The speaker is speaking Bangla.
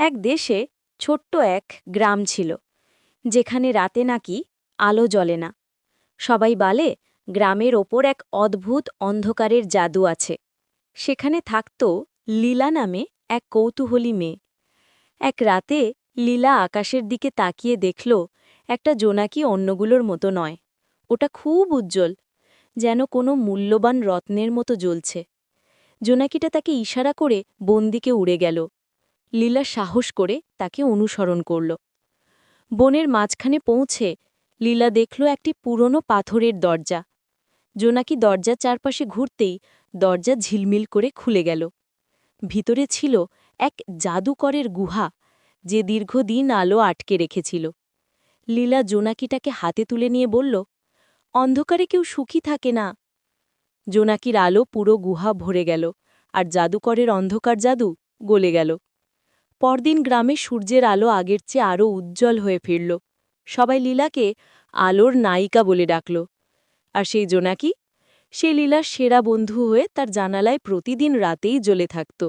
এক দেশে ছোট্ট এক গ্রাম ছিল, যেখানে রাতে নাকি আলো জ্বলে না। সবাই বলে গ্রামের ওপর এক অদ্ভুত অন্ধকারের জাদু আছে। সেখানে থাকত লীলা নামে এক কৌতূহলী মেয়ে। এক রাতে লীলা আকাশের দিকে তাকিয়ে দেখল একটা জোনাকি অন্যগুলোর মতো নয়। ওটা খুব উজ্জ্বল, যেন কোনো মূল্যবান রত্নের মতো জ্বলছে। জোনাকিটা তাকে ইশারা করে বনদিকে উড়ে গেল। লীলা সাহস করে তাকে অনুসরণ করল। বনের মাঝখানে পৌঁছে লীলা দেখল একটি পুরনো পাথরের দরজা। জোনাকি দরজার চারপাশে ঘুরতেই দরজা ঝিলমিল করে খুলে গেল। ভিতরে ছিল এক জাদুকরের গুহা, যে দীর্ঘদিন আলো আটকে রেখেছিল। লীলা জোনাকিটাকে হাতে তুলে নিয়ে বলল, অন্ধকারে কেউ সুখী থাকে না। জোনাকির আলো পুরো গুহা ভরে গেল, আর জাদুকরের অন্ধকার জাদু গলে গেল। পরদিন গ্রামে সূর্যের আলো আগের চেয়ে আরও উজ্জ্বল হয়ে ফিরল। সবাই লীলাকে আলোর নায়িকা বলে ডাকল। আর সেই জোনাকি, সে লীলার সেরা বন্ধু হয়ে তার জানালায় প্রতিদিন রাতেই জ্বলে থাকত।